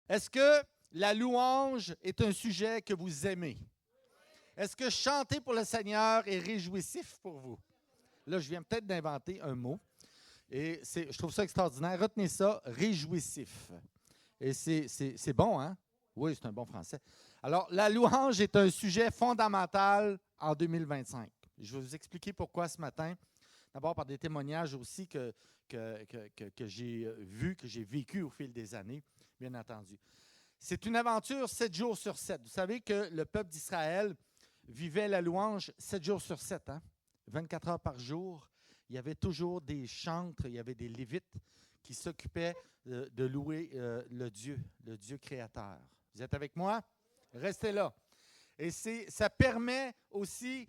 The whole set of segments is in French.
Est-ce que la louange est un sujet que vous aimez? Est-ce que chanter pour le Seigneur est réjouissif pour vous? Là, je viens peut-être d'inventer un mot. Et je trouve ça extraordinaire. Retenez ça, réjouissif. Et c'est bon, hein? Oui, c'est un bon français. Alors, la louange est un sujet fondamental en 2025. Je vais vous expliquer pourquoi ce matin. D'abord par des témoignages aussi que j'ai vus, que j'ai vécu au fil des années, bien entendu. C'est une aventure 7 jours sur 7. Vous savez que le peuple d'Israël vivait la louange 7 jours sur 7, hein? 24 heures par jour. Il y avait toujours des chantres, il y avait des lévites qui s'occupaient de louer le Dieu créateur. Vous êtes avec moi? Restez là. Et ça permet aussi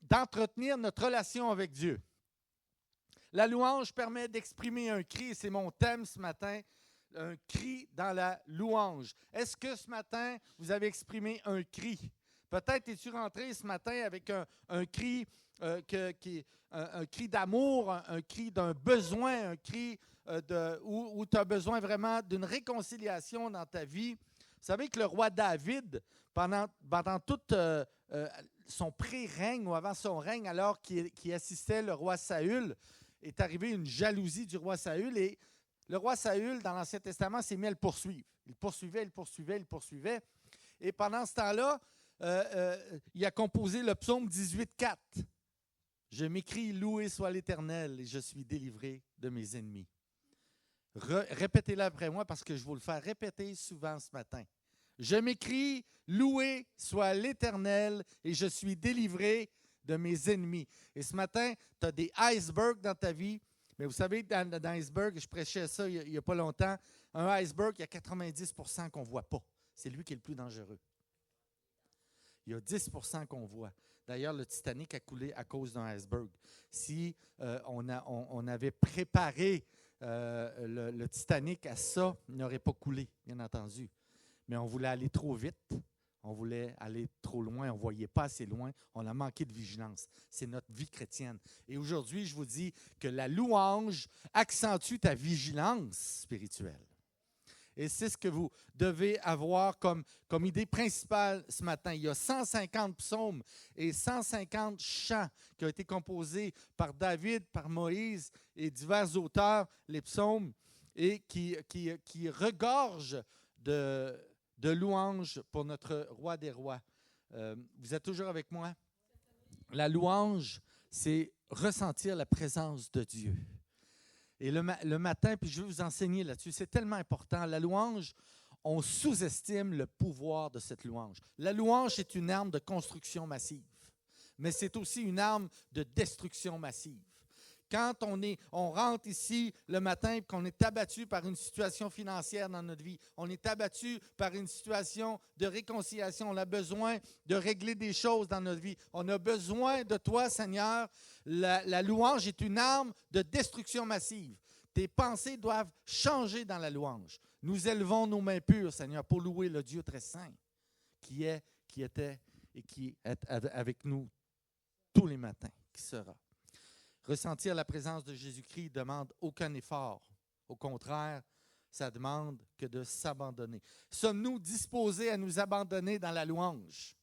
d'entretenir notre relation avec Dieu. La louange permet d'exprimer un cri, et c'est mon thème ce matin, un cri dans la louange. Est-ce que ce matin, vous avez exprimé un cri? Peut-être es-tu rentré ce matin avec un cri, un cri d'amour, un cri d'un besoin, un cri où tu as besoin vraiment d'une réconciliation dans ta vie. Vous savez que le roi David, pendant tout son pré-règne ou avant son règne, alors qu'il assistait le roi Saül, est arrivée une jalousie du roi Saül et le roi Saül, dans l'Ancien Testament, s'est mis à le poursuivre. Il poursuivait. Et pendant ce temps-là, il a composé le psaume 18,4. Je m'écris, loué soit l'Éternel et je suis délivré de mes ennemis. Répétez-le après moi parce que je vais vous le faire répéter souvent ce matin. Je m'écris, loué soit l'Éternel et je suis délivré de mes ennemis. Et ce matin, tu as des icebergs dans ta vie. Mais vous savez, dans l'iceberg, je prêchais ça il n'y a pas longtemps, un iceberg, il y a 90% qu'on ne voit pas. C'est lui qui est le plus dangereux. Il y a 10% qu'on voit. D'ailleurs, le Titanic a coulé à cause d'un iceberg. Si on avait préparé le Titanic à ça, il n'aurait pas coulé, bien entendu. Mais on voulait aller trop vite. On voulait aller trop loin, on ne voyait pas assez loin, on a manqué de vigilance. C'est notre vie chrétienne. Et aujourd'hui, je vous dis que la louange accentue ta vigilance spirituelle. Et c'est ce que vous devez avoir comme idée principale ce matin. Il y a 150 psaumes et 150 chants qui ont été composés par David, par Moïse et divers auteurs, les psaumes, et qui regorgent de louanges pour notre roi des rois. Vous êtes toujours avec moi? La louange, c'est ressentir la présence de Dieu. Et le matin, puis je vais vous enseigner là-dessus, c'est tellement important. La louange, on sous-estime le pouvoir de cette louange. La louange est une arme de construction massive, mais c'est aussi une arme de destruction massive. Quand on rentre ici le matin et qu'on est abattu par une situation financière dans notre vie, on est abattu par une situation de réconciliation, on a besoin de régler des choses dans notre vie. On a besoin de toi, Seigneur. La louange est une arme de destruction massive. Tes pensées doivent changer dans la louange. Nous élevons nos mains pures, Seigneur, pour louer le Dieu très saint qui était et qui est avec nous tous les matins, qui sera. Ressentir la présence de Jésus-Christ ne demande aucun effort. Au contraire, ça demande que de s'abandonner. Sommes-nous disposés à nous abandonner dans la louange?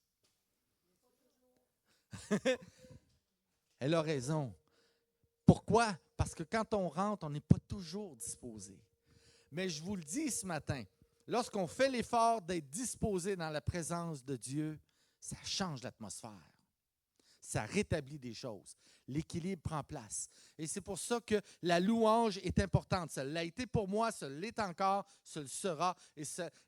Elle a raison. Pourquoi? Parce que quand on rentre, on n'est pas toujours disposé. Mais je vous le dis ce matin, lorsqu'on fait l'effort d'être disposé dans la présence de Dieu, ça change l'atmosphère. Ça rétablit des choses. L'équilibre prend place. Et c'est pour ça que la louange est importante. Ça l'a été pour moi, ça l'est encore, ça le sera.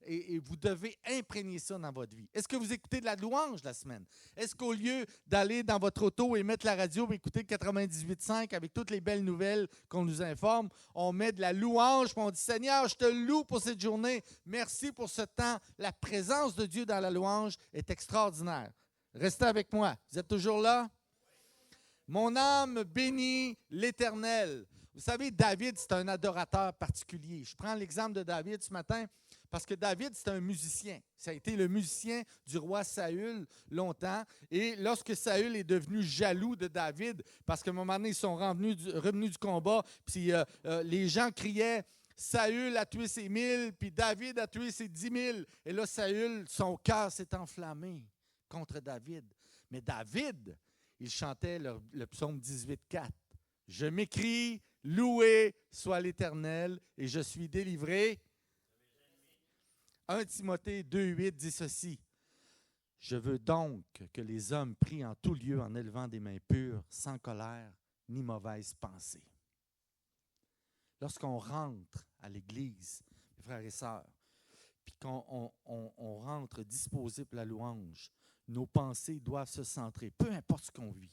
Et vous devez imprégner ça dans votre vie. Est-ce que vous écoutez de la louange la semaine? Est-ce qu'au lieu d'aller dans votre auto et mettre la radio et écouter 98.5 avec toutes les belles nouvelles qu'on nous informe, on met de la louange et on dit « Seigneur, je te loue pour cette journée. Merci pour ce temps. » La présence de Dieu dans la louange est extraordinaire. Restez avec moi. Vous êtes toujours là? Mon âme bénit l'Éternel. Vous savez, David, c'est un adorateur particulier. Je prends l'exemple de David ce matin parce que David, c'est un musicien. Ça a été le musicien du roi Saül longtemps. Et lorsque Saül est devenu jaloux de David, parce qu'à un moment donné, ils sont revenus du combat, puis les gens criaient Saül a tué ses 1000, puis David a tué ses 10 000. Et là, Saül, son cœur s'est enflammé contre David. Mais David, il chantait le psaume 18,4. Je m'écrie, loué soit l'Éternel, et je suis délivré. 1 Timothée 2,8 dit ceci. Je veux donc que les hommes prient en tout lieu en élevant des mains pures, sans colère ni mauvaise pensée. Lorsqu'on rentre à l'Église, mes frères et sœurs, puis qu'on rentre disposé pour la louange, nos pensées doivent se centrer, peu importe ce qu'on vit,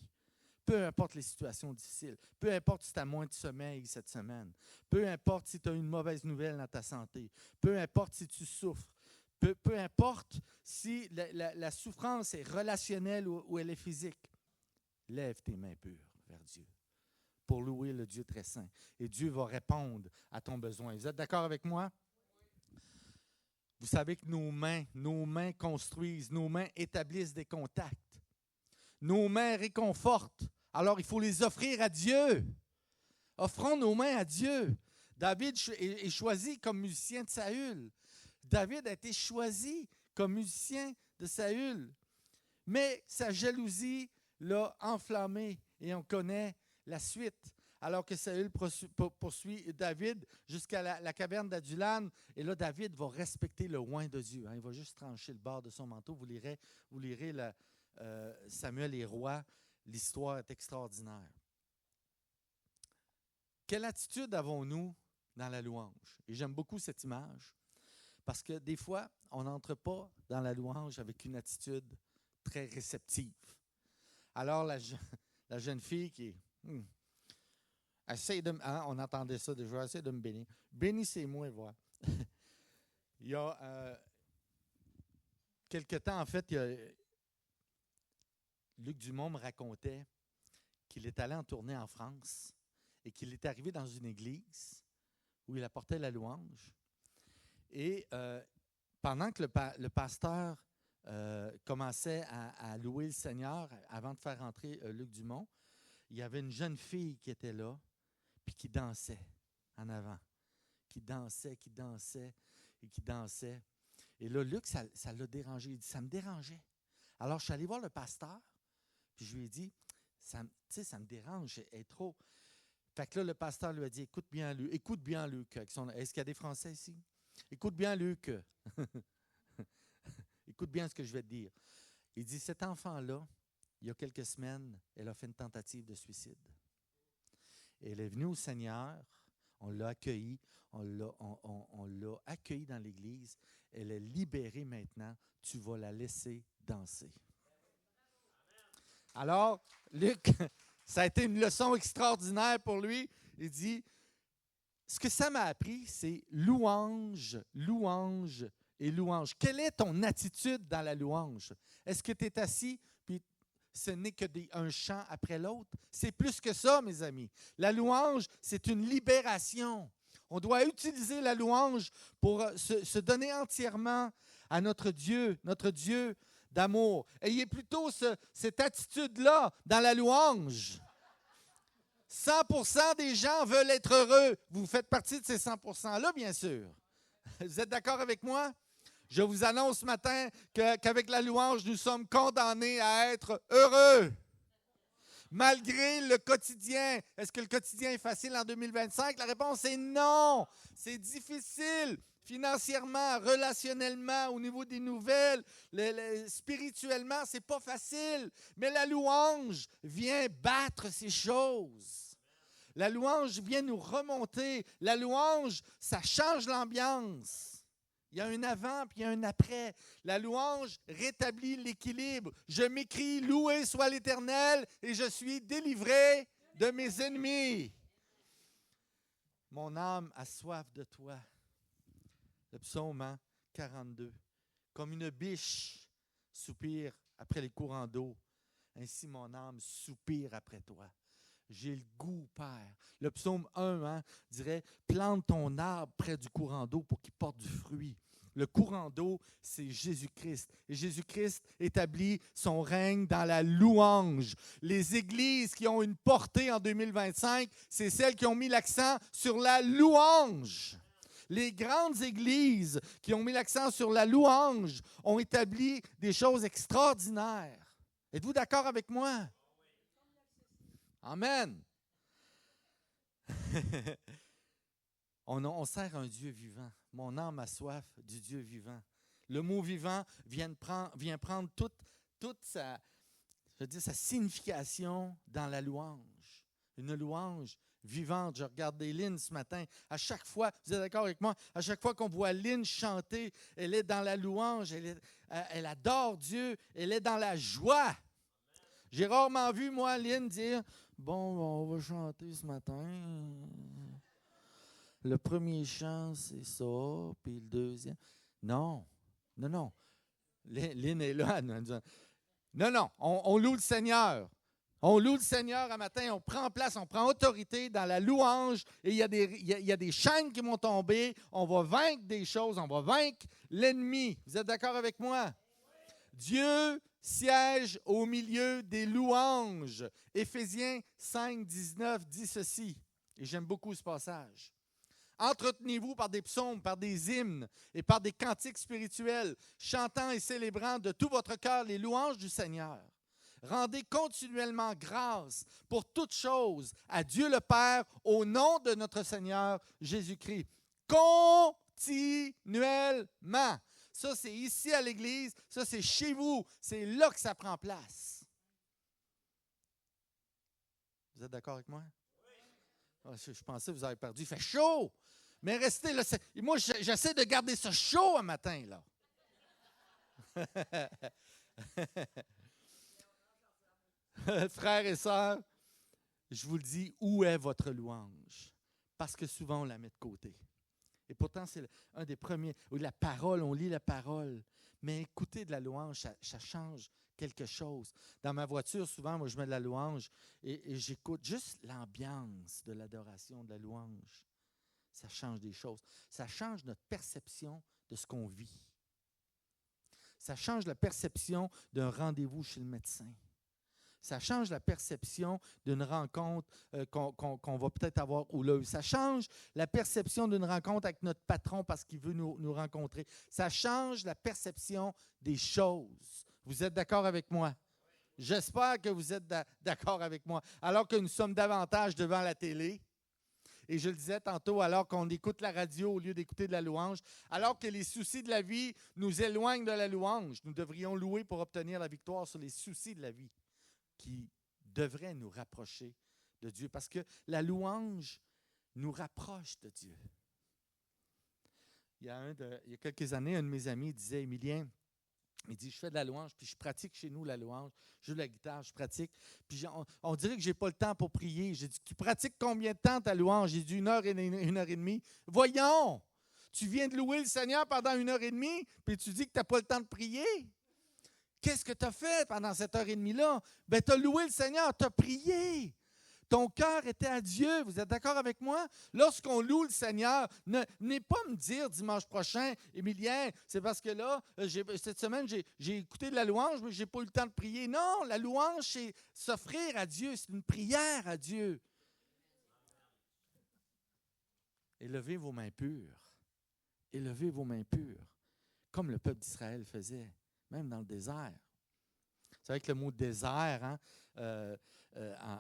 peu importe les situations difficiles, peu importe si tu as moins de sommeil cette semaine, peu importe si tu as une mauvaise nouvelle dans ta santé, peu importe si tu souffres, peu importe si la souffrance est relationnelle ou elle est physique, lève tes mains pures vers Dieu pour louer le Dieu très saint. Et Dieu va répondre à ton besoin. Vous êtes d'accord avec moi? Vous savez que nos mains construisent, nos mains établissent des contacts. Nos mains réconfortent. Alors, il faut les offrir à Dieu. Offrons nos mains à Dieu. David est choisi comme musicien de Saül. David a été choisi comme musicien de Saül. Mais sa jalousie l'a enflammé et on connaît la suite. Alors que Saül poursuit David jusqu'à la caverne d'Adulam. Et là, David va respecter le oint de Dieu. Il va juste trancher le bord de son manteau. Vous lirez Samuel et Rois. L'histoire est extraordinaire. Quelle attitude avons-nous dans la louange? Et j'aime beaucoup cette image parce que des fois, on n'entre pas dans la louange avec une attitude très réceptive. Alors, la jeune fille qui est... essaye de on entendait ça déjà, essaye de me bénir. Bénissez-moi, voilà. Il y a quelque temps, en fait, Luc Dumont me racontait qu'il est allé en tournée en France et qu'il est arrivé dans une église où il apportait la louange. Et pendant que le pasteur commençait à louer le Seigneur avant de faire entrer Luc Dumont, il y avait une jeune fille qui était là puis qui dansait en avant. Qui dansait et qui dansait. Et là, Luc, ça l'a dérangé. Il dit, ça me dérangeait. Alors, je suis allé voir le pasteur, puis je lui ai dit, ça me dérange, elle est trop. Fait que là, le pasteur lui a dit, écoute bien, Luc. Est-ce qu'il y a des Français ici? Écoute bien, Luc. Écoute bien ce que je vais te dire. Il dit, cet enfant-là, il y a quelques semaines, elle a fait une tentative de suicide. Elle est venue au Seigneur, on l'a accueillie, on l'a accueillie dans l'Église. Elle est libérée maintenant, tu vas la laisser danser. Alors, Luc, ça a été une leçon extraordinaire pour lui. Il dit, ce que ça m'a appris, c'est louange, louange et louange. Quelle est ton attitude dans la louange? Est-ce que tu es assis, puis ce n'est qu'un chant après l'autre? C'est plus que ça, mes amis. La louange, c'est une libération. On doit utiliser la louange pour se donner entièrement à notre Dieu d'amour. Ayez plutôt cette attitude-là dans la louange. 100% des gens veulent être heureux. Vous faites partie de ces 100%-là, bien sûr. Vous êtes d'accord avec moi? Je vous annonce ce matin qu'avec la louange, nous sommes condamnés à être heureux. Malgré le quotidien. Est-ce que le quotidien est facile en 2025? La réponse est non. C'est difficile. Financièrement, relationnellement, au niveau des nouvelles, spirituellement, c'est pas facile. Mais la louange vient battre ces choses. La louange vient nous remonter. La louange, ça change l'ambiance. Il y a un avant puis il y a un après. La louange rétablit l'équilibre. Je m'écrie, loué soit l'Éternel et je suis délivré de mes ennemis. Mon âme a soif de toi. Le psaume 42. Comme une biche soupire après les courants d'eau, ainsi mon âme soupire après toi. J'ai le goût, Père. Le psaume 1 dirait, plante ton arbre près du courant d'eau pour qu'il porte du fruit. Le courant d'eau, c'est Jésus-Christ. Et Jésus-Christ établit son règne dans la louange. Les églises qui ont une portée en 2025, c'est celles qui ont mis l'accent sur la louange. Les grandes églises qui ont mis l'accent sur la louange ont établi des choses extraordinaires. Êtes-vous d'accord avec moi? Amen. On sert un Dieu vivant. Mon âme a soif du Dieu vivant. Le mot vivant vient prendre toute sa signification dans la louange. Une louange vivante. Je regardais Lynn ce matin. À chaque fois, vous êtes d'accord avec moi? À chaque fois qu'on voit Lynn chanter, elle est dans la louange, elle adore Dieu, elle est dans la joie. J'ai rarement vu, moi, Lynn dire « Bon, on va chanter ce matin. Le premier chant, c'est ça, puis le deuxième. » Non. Lynn est là. Non, on loue le Seigneur. On loue le Seigneur un matin, on prend place, on prend autorité dans la louange et il y a des chaînes qui vont tomber. On va vaincre des choses, on va vaincre l'ennemi. Vous êtes d'accord avec moi? Dieu siège au milieu des louanges. Éphésiens 5, 19 dit ceci, et j'aime beaucoup ce passage. Entretenez-vous par des psaumes, par des hymnes et par des cantiques spirituels, chantant et célébrant de tout votre cœur les louanges du Seigneur. Rendez continuellement grâce pour toutes choses à Dieu le Père au nom de notre Seigneur Jésus-Christ. Continuellement. Ça, c'est ici à l'Église. Ça, c'est chez vous. C'est là que ça prend place. Vous êtes d'accord avec moi? Oui. Je pensais que vous avez perdu. Il fait chaud. Mais restez là. Moi, j'essaie de garder ça chaud un matin, là. Frères et sœurs, je vous le dis, où est votre louange? Parce que souvent, on la met de côté. Et pourtant, c'est un des premiers. La parole, on lit la parole. Mais écouter de la louange, ça change quelque chose. Dans ma voiture, souvent, moi, je mets de la louange et j'écoute juste l'ambiance de l'adoration, de la louange. Ça change des choses. Ça change notre perception de ce qu'on vit. Ça change la perception d'un rendez-vous chez le médecin. Ça change la perception d'une rencontre qu'on va peut-être avoir au lieu. Ça change la perception d'une rencontre avec notre patron parce qu'il veut nous rencontrer. Ça change la perception des choses. Vous êtes d'accord avec moi? J'espère que vous êtes d'accord avec moi. Alors que nous sommes davantage devant la télé, et je le disais tantôt, alors qu'on écoute la radio au lieu d'écouter de la louange, alors que les soucis de la vie nous éloignent de la louange, nous devrions louer pour obtenir la victoire sur les soucis de la vie qui devraient nous rapprocher de Dieu. Parce que la louange nous rapproche de Dieu. Il y a quelques années, un de mes amis disait, Émilien, il dit, je fais de la louange, puis je pratique chez nous la louange. Je joue de la guitare, je pratique. Puis on dirait que je n'ai pas le temps pour prier. J'ai dit, tu pratiques combien de temps ta louange? J'ai dit, 1 heure et demie. Voyons! Tu viens de louer le Seigneur pendant 1 heure et demie, puis tu dis que tu n'as pas le temps de prier. Qu'est-ce que tu as fait pendant cette 1 heure et demie-là? Bien, tu as loué le Seigneur, tu as prié. Ton cœur était à Dieu. Vous êtes d'accord avec moi? Lorsqu'on loue le Seigneur, n'est pas me dire dimanche prochain, Émilien, c'est parce que là, cette semaine, j'ai écouté de la louange, mais je n'ai pas eu le temps de prier. Non, la louange, c'est s'offrir à Dieu. C'est une prière à Dieu. Élevez vos mains pures. Élevez vos mains pures, comme le peuple d'Israël faisait, même dans le désert. Vous savez que le mot désert,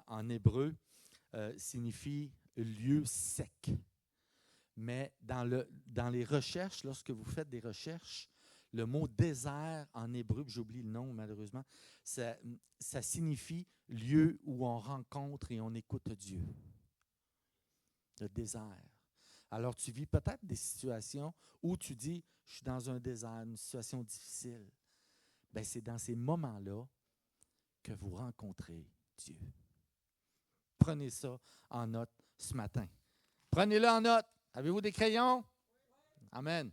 en hébreu, signifie lieu sec. Mais dans les recherches, lorsque vous faites des recherches, le mot désert en hébreu, j'oublie le nom malheureusement, ça signifie lieu où on rencontre et on écoute Dieu. Le désert. Alors tu vis peut-être des situations où tu dis, je suis dans un désert, une situation difficile. Bien, c'est dans ces moments-là que vous rencontrez Dieu. Prenez ça en note ce matin. Prenez-le en note. Avez-vous des crayons? Amen.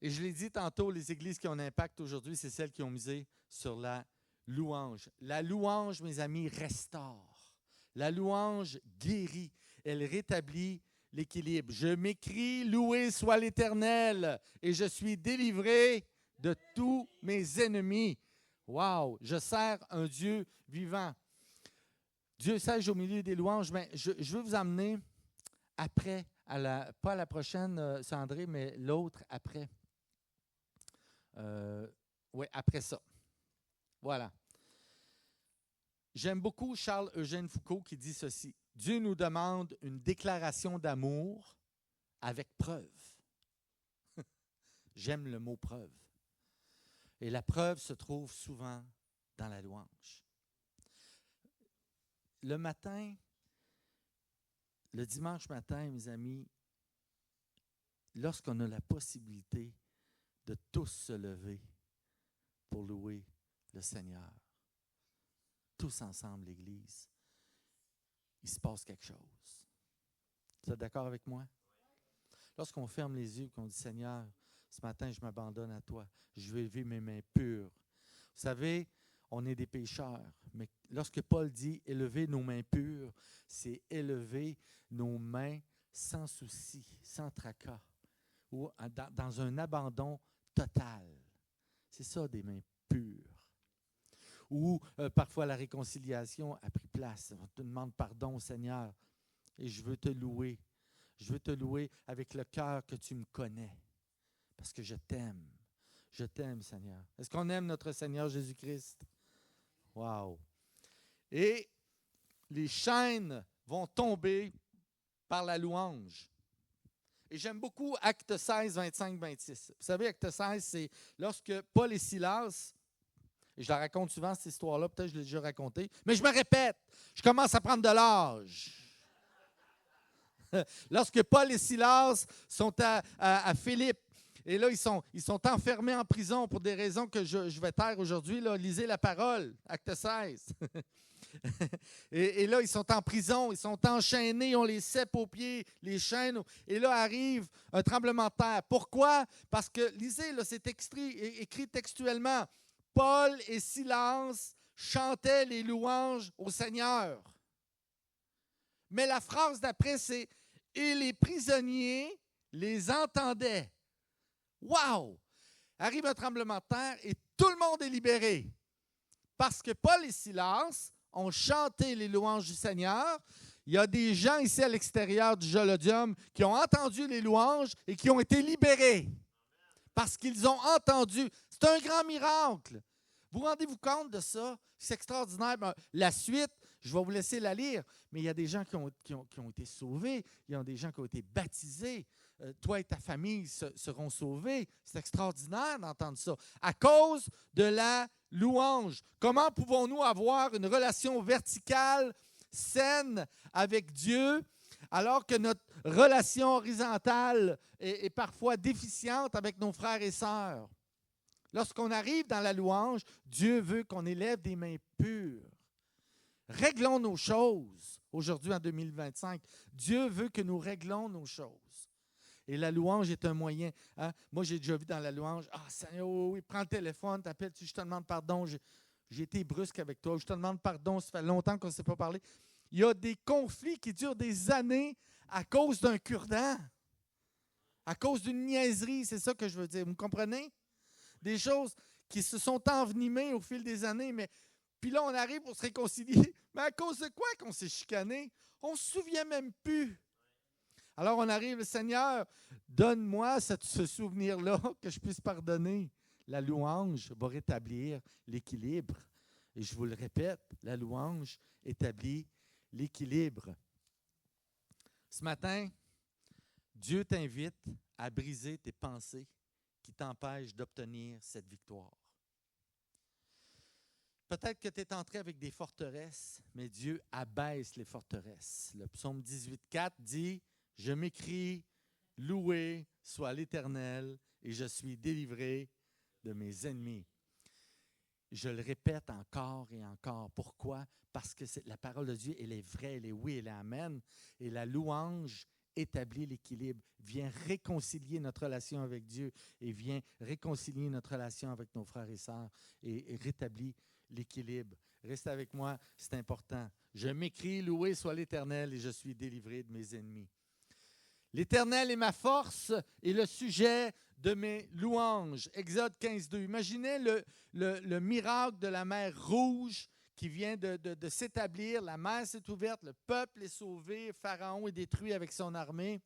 Et je l'ai dit tantôt, les églises qui ont un impact aujourd'hui, c'est celles qui ont misé sur la louange. La louange, mes amis, restaure. La louange guérit. Elle rétablit l'équilibre. Je m'écrie, loué soit l'Éternel, et je suis délivré de tous mes ennemis. Wow! Je sers un Dieu vivant. Dieu siège au milieu des louanges, mais je veux vous amener après pas à la prochaine, c'est André, mais l'autre après. Oui, après ça. Voilà. J'aime beaucoup Charles-Eugène Foucault qui dit ceci. Dieu nous demande une déclaration d'amour avec preuve. J'aime le mot preuve. Et la preuve se trouve souvent dans la louange. Le matin, le dimanche matin, mes amis, lorsqu'on a la possibilité de tous se lever pour louer le Seigneur, tous ensemble, l'Église, il se passe quelque chose. Vous êtes d'accord avec moi? Lorsqu'on ferme les yeux et qu'on dit, Seigneur, ce matin, je m'abandonne à toi. Je vais lever mes mains pures. Vous savez, on est des pécheurs, mais lorsque Paul dit « élever nos mains pures », c'est élever nos mains sans souci, sans tracas, ou dans un abandon total. C'est ça, des mains pures. Ou parfois la réconciliation a pris place. On te demande pardon, Seigneur, et je veux te louer. Je veux te louer avec le cœur que tu me connais, parce que je t'aime. Je t'aime, Seigneur. Est-ce qu'on aime notre Seigneur Jésus-Christ? Wow! Et les chaînes vont tomber par la louange. Et j'aime beaucoup Actes 16, 25, 26. Vous savez, Actes 16, c'est lorsque Paul et Silas, et je la raconte souvent cette histoire-là, peut-être que je l'ai déjà racontée, mais je me répète, je commence à prendre de l'âge. Lorsque Paul et Silas sont à Philippe, et là, ils sont enfermés en prison pour des raisons que je vais taire aujourd'hui. Là, lisez la parole, Acte 16. et là, ils sont en prison, ils sont enchaînés, on les cèpe aux pieds, les chaînes. Et là arrive un tremblement de terre. Pourquoi? Parce que, lisez, là, c'est écrit textuellement, Paul et Silas chantaient les louanges au Seigneur. Mais la phrase d'après, c'est « Et les prisonniers les entendaient ». Wow! Arrive un tremblement de terre et tout le monde est libéré. Parce que Paul et Silas ont chanté les louanges du Seigneur. Il y a des gens ici à l'extérieur du Jolodium qui ont entendu les louanges et qui ont été libérés. Parce qu'ils ont entendu. C'est un grand miracle. Vous rendez-vous compte de ça? C'est extraordinaire. La suite, je vais vous laisser la lire, mais il y a des gens qui ont été sauvés. Il y a des gens qui ont été baptisés. Toi et ta famille seront sauvés. C'est extraordinaire d'entendre ça. À cause de la louange. Comment pouvons-nous avoir une relation verticale, saine avec Dieu, alors que notre relation horizontale est parfois déficiente avec nos frères et sœurs? Lorsqu'on arrive dans la louange, Dieu veut qu'on élève des mains pures. Réglons nos choses aujourd'hui en 2025. Dieu veut que nous réglons nos choses. Et la louange est un moyen. Hein? Moi, j'ai déjà vu dans la louange, « Ah, Seigneur, oui, prends le téléphone, t'appelles-tu, je te demande pardon, j'ai été brusque avec toi, je te demande pardon, ça fait longtemps qu'on ne s'est pas parlé. » Il y a des conflits qui durent des années à cause d'un cure-dent, à cause d'une niaiserie, c'est ça que je veux dire. Vous comprenez? Des choses qui se sont envenimées au fil des années, mais puis là, on arrive pour se réconcilier. Mais à cause de quoi qu'on s'est chicané? On ne se souvient même plus. Alors, on arrive, Seigneur, donne-moi ce souvenir-là, que je puisse pardonner. La louange va rétablir l'équilibre. Et je vous le répète, la louange établit l'équilibre. Ce matin, Dieu t'invite à briser tes pensées qui t'empêchent d'obtenir cette victoire. Peut-être que tu es entré avec des forteresses, mais Dieu abaisse les forteresses. Le psaume 18,4 dit « Je m'écrie, loué soit l'Éternel, et je suis délivré de mes ennemis. » Je le répète encore et encore. Pourquoi? Parce que la parole de Dieu, elle est vraie, elle est oui, elle est amen. Et la louange établit l'équilibre, vient réconcilier notre relation avec Dieu et vient réconcilier notre relation avec nos frères et sœurs et rétablit l'équilibre. Reste avec moi, c'est important. Je m'écris, loué soit l'Éternel et je suis délivré de mes ennemis. L'Éternel est ma force et le sujet de mes louanges. Exode 15, 2. Imaginez le miracle de la mer Rouge qui vient de s'établir. La mer s'est ouverte, le peuple est sauvé, Pharaon est détruit avec son armée.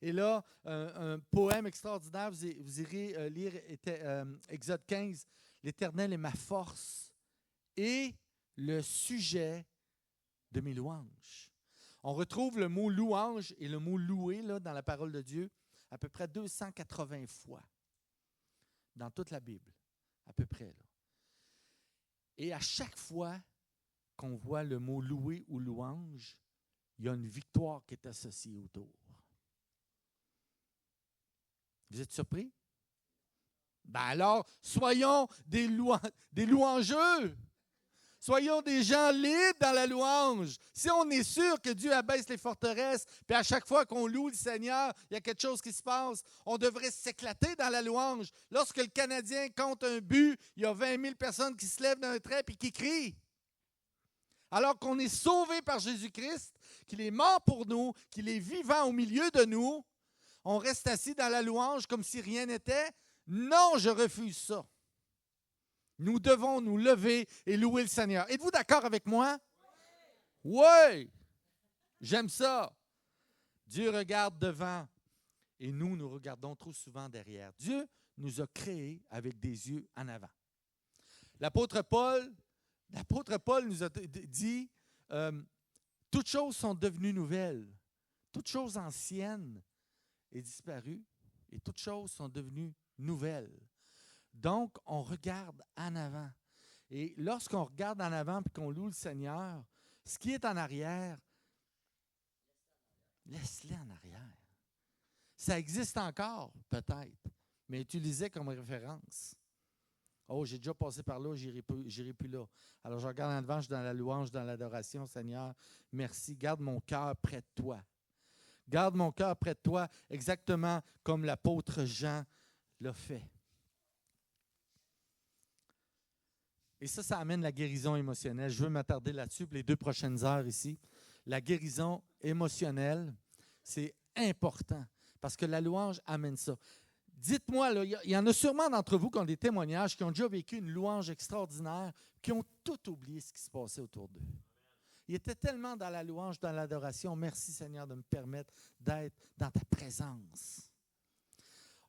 Et là, un poème extraordinaire, vous irez lire Exode 15. L'Éternel est ma force et le sujet de mes louanges. On retrouve le mot louange et le mot louer là, dans la parole de Dieu à peu près 280 fois dans toute la Bible, à peu près. Là. Et à chaque fois qu'on voit le mot louer ou louange, il y a une victoire qui est associée autour. Vous êtes surpris? Ben alors, soyons des louangeux. Soyons des gens libres dans la louange. Si on est sûr que Dieu abaisse les forteresses, puis à chaque fois qu'on loue le Seigneur, il y a quelque chose qui se passe, on devrait s'éclater dans la louange. Lorsque le Canadien compte un but, il y a 20 000 personnes qui se lèvent d'un trait et qui crient. Alors qu'on est sauvé par Jésus-Christ, qu'il est mort pour nous, qu'il est vivant au milieu de nous, on reste assis dans la louange comme si rien n'était. Non, je refuse ça. Nous devons nous lever et louer le Seigneur. Êtes-vous d'accord avec moi? Oui! J'aime ça. Dieu regarde devant et nous regardons trop souvent derrière. Dieu nous a créés avec des yeux en avant. L'apôtre Paul nous a dit toutes choses sont devenues nouvelles. Toutes choses anciennes est disparues et toutes choses sont devenues nouvelles. Donc, on regarde en avant. Et lorsqu'on regarde en avant et qu'on loue le Seigneur, ce qui est en arrière, laisse-le en arrière. Ça existe encore, peut-être, mais utilisez comme référence. Oh, j'ai déjà passé par là, j'irai plus là. Alors, je regarde en devant, je suis dans la louange, dans l'adoration, Seigneur. Merci. Garde mon cœur près de toi. Garde mon cœur près de toi, exactement comme l'apôtre Jean l'a fait. Et ça amène la guérison émotionnelle. Je veux m'attarder là-dessus pour les 2 prochaines heures ici. La guérison émotionnelle, c'est important parce que la louange amène ça. Dites-moi, là, il y en a sûrement d'entre vous qui ont des témoignages, qui ont déjà vécu une louange extraordinaire, qui ont tout oublié ce qui se passait autour d'eux. Ils étaient tellement dans la louange, dans l'adoration. Merci Seigneur de me permettre d'être dans ta présence.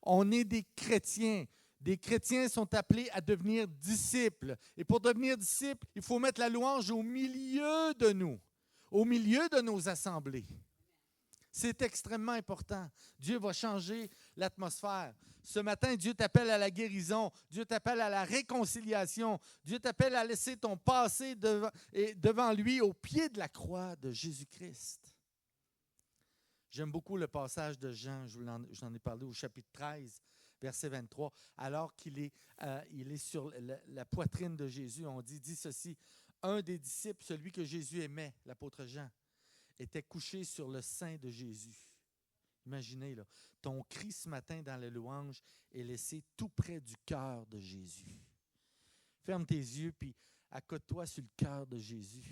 On est des chrétiens. Des chrétiens sont appelés à devenir disciples. Et pour devenir disciples, il faut mettre la louange au milieu de nous, au milieu de nos assemblées. C'est extrêmement important. Dieu va changer l'atmosphère. Ce matin, Dieu t'appelle à la guérison. Dieu t'appelle à la réconciliation. Dieu t'appelle à laisser ton passé devant lui, au pied de la croix de Jésus-Christ. J'aime beaucoup le passage de Jean, j'en ai parlé au chapitre 13, verset 23. Alors qu'il est sur la poitrine de Jésus, on dit ceci, un des disciples, celui que Jésus aimait, l'apôtre Jean, était couché sur le sein de Jésus. Imaginez, là, ton cri ce matin dans la louange est laissé tout près du cœur de Jésus. Ferme tes yeux puis accote-toi sur le cœur de Jésus.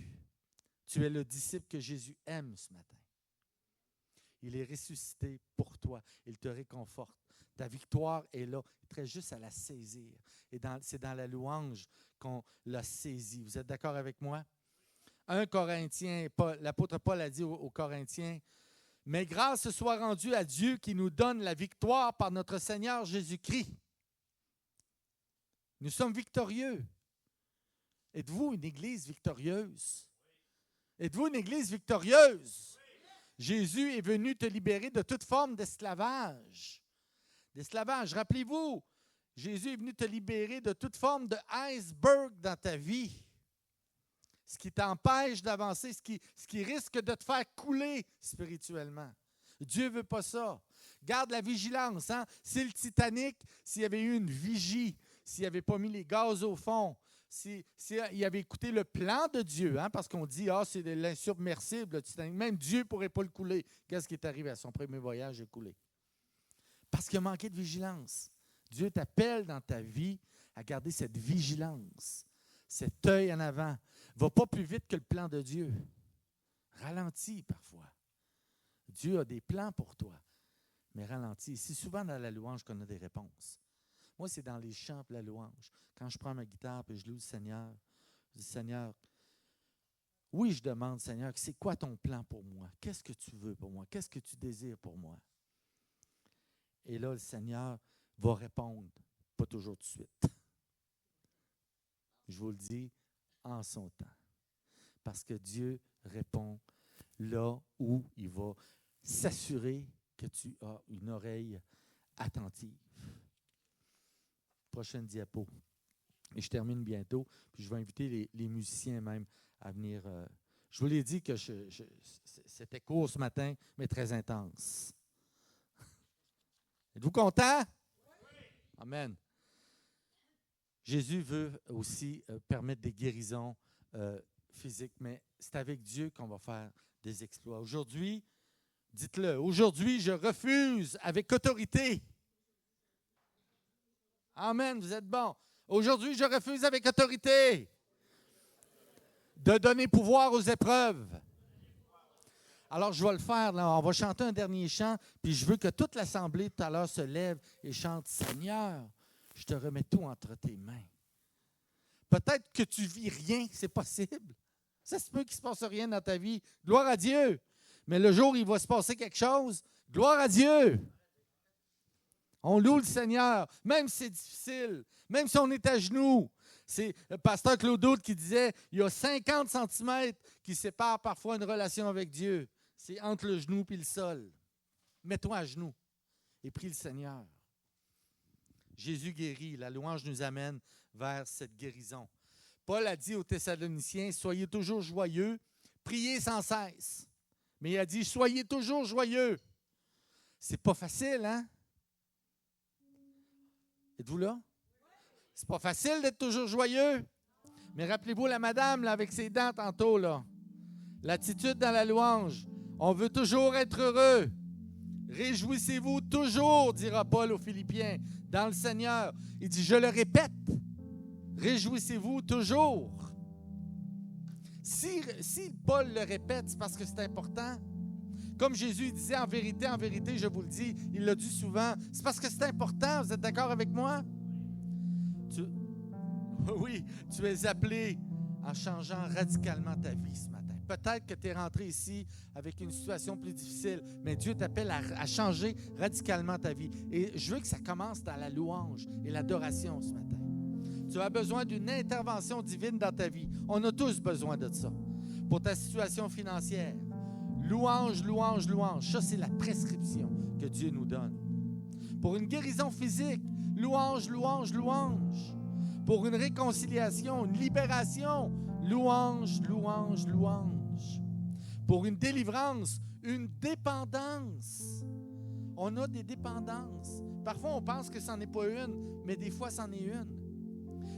Tu es le disciple que Jésus aime ce matin. Il est ressuscité pour toi. Il te réconforte. Ta victoire est là. Il te reste juste à la saisir. Et c'est dans la louange qu'on l'a saisie. Vous êtes d'accord avec moi? 1 Corinthiens, l'apôtre Paul a dit aux Corinthiens, « Mais grâce soit rendue à Dieu qui nous donne la victoire par notre Seigneur Jésus-Christ. » Nous sommes victorieux. Êtes-vous une église victorieuse? Êtes-vous une église victorieuse? Jésus est venu te libérer de toute forme d'esclavage. Rappelez-vous, Jésus est venu te libérer de toute forme de iceberg dans ta vie. Ce qui t'empêche d'avancer, ce qui risque de te faire couler spirituellement. Dieu ne veut pas ça. Garde la vigilance. Hein? C'est le Titanic, s'il y avait eu une vigie, s'il n'avait pas mis les gaz au fond, s'il avait écouté le plan de Dieu, hein? Parce qu'on dit, c'est de l'insubmersible, le Titanic. Même Dieu ne pourrait pas le couler. Qu'est-ce qui est arrivé à son premier voyage? Il a coulé. Parce qu'il a manqué de vigilance. Dieu t'appelle dans ta vie à garder cette vigilance, cet œil en avant. Va pas plus vite que le plan de Dieu. Ralentis parfois. Dieu a des plans pour toi, mais ralentis. C'est souvent dans la louange qu'on a des réponses. Moi, c'est dans les chants et la louange. Quand je prends ma guitare et je loue le Seigneur, je dis, Seigneur, oui, je demande, Seigneur, c'est quoi ton plan pour moi? Qu'est-ce que tu veux pour moi? Qu'est-ce que tu désires pour moi? Et là, le Seigneur va répondre, pas toujours tout de suite. Je vous le dis, en son temps. Parce que Dieu répond là où il va s'assurer que tu as une oreille attentive. Prochaine diapo. Et je termine bientôt. Puis je vais inviter les musiciens même à venir. Je vous l'ai dit que c'était court ce matin, mais très intense. Êtes-vous content? Oui. Amen. Jésus veut aussi permettre des guérisons physiques, mais c'est avec Dieu qu'on va faire des exploits. Aujourd'hui, dites-le, aujourd'hui, je refuse avec autorité. Amen, vous êtes bons. Aujourd'hui, je refuse avec autorité de donner pouvoir aux épreuves. Alors, je vais le faire. Là. On va chanter un dernier chant, puis je veux que toute l'assemblée tout à l'heure se lève et chante « Seigneur, je te remets tout entre tes mains. » Peut-être que tu vis rien, c'est possible. Ça se peut qu'il ne se passe rien dans ta vie. Gloire à Dieu. Mais le jour où il va se passer quelque chose, gloire à Dieu. On loue le Seigneur, même si c'est difficile, même si on est à genoux. C'est le pasteur Claude Doud qui disait, il y a 50 cm qui séparent parfois une relation avec Dieu. C'est entre le genou et le sol. Mets-toi à genoux et prie le Seigneur. Jésus guérit. La louange nous amène vers cette guérison. Paul a dit aux Thessaloniciens, soyez toujours joyeux, priez sans cesse. Mais il a dit, soyez toujours joyeux. C'est pas facile, hein? Êtes-vous là? C'est pas facile d'être toujours joyeux. Mais rappelez-vous la madame là, avec ses dents tantôt, là. L'attitude dans la louange. On veut toujours être heureux. Réjouissez-vous toujours, dira Paul aux Philippiens, dans le Seigneur. Il dit, je le répète, réjouissez-vous toujours. Si Paul le répète, c'est parce que c'est important. Comme Jésus disait, en vérité, je vous le dis, il l'a dit souvent, c'est parce que c'est important, vous êtes d'accord avec moi? Oui, tu es appelé en changeant radicalement ta vie ce matin. Peut-être que tu es rentré ici avec une situation plus difficile, mais Dieu t'appelle à changer radicalement ta vie. Et je veux que ça commence dans la louange et l'adoration ce matin. Tu as besoin d'une intervention divine dans ta vie. On a tous besoin de ça. Pour ta situation financière, louange, louange, louange. Ça, c'est la prescription que Dieu nous donne. Pour une guérison physique, louange, louange, louange. Pour une réconciliation, une libération, louange, louange, louange. Pour une délivrance, une dépendance. On a des dépendances. Parfois, on pense que ça n'en est pas une, mais des fois, c'en est une.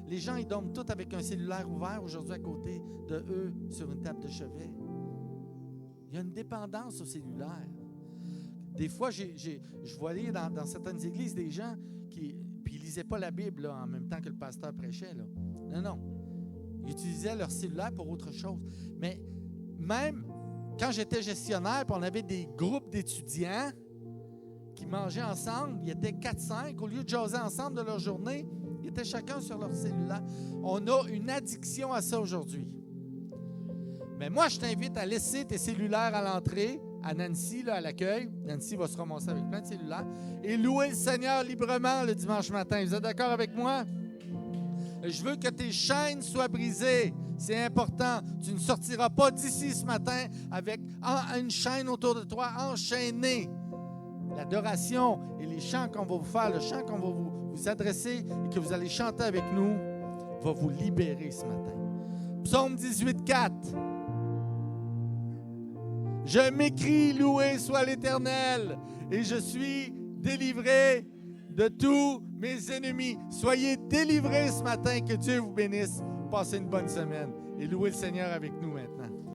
Les gens, ils dorment tous avec un cellulaire ouvert aujourd'hui à côté de eux sur une table de chevet. Il y a une dépendance au cellulaire. Des fois, je voyais dans certaines églises des gens qui ne lisaient pas la Bible là, en même temps que le pasteur prêchait. Là. Non. Ils utilisaient leur cellulaire pour autre chose. Mais même quand j'étais gestionnaire, puis on avait des groupes d'étudiants qui mangeaient ensemble, ils étaient 4-5, au lieu de jaser ensemble de leur journée, ils étaient chacun sur leur cellulaire. On a une addiction à ça aujourd'hui. Mais moi, je t'invite à laisser tes cellulaires à l'entrée, à Nancy, là, à l'accueil. Nancy va se ramasser avec plein de cellulaires. Et louer le Seigneur librement le dimanche matin. Vous êtes d'accord avec moi? Je veux que tes chaînes soient brisées. C'est important. Tu ne sortiras pas d'ici ce matin avec une chaîne autour de toi enchaînée. L'adoration et les chants qu'on va vous faire, le chant qu'on va vous adresser et que vous allez chanter avec nous, va vous libérer ce matin. Psaume 18, 4. Je m'écrie, loué soit l'Éternel, et je suis délivré de tous mes ennemis. Soyez délivrés ce matin, que Dieu vous bénisse. Passez une bonne semaine et louez le Seigneur avec nous maintenant.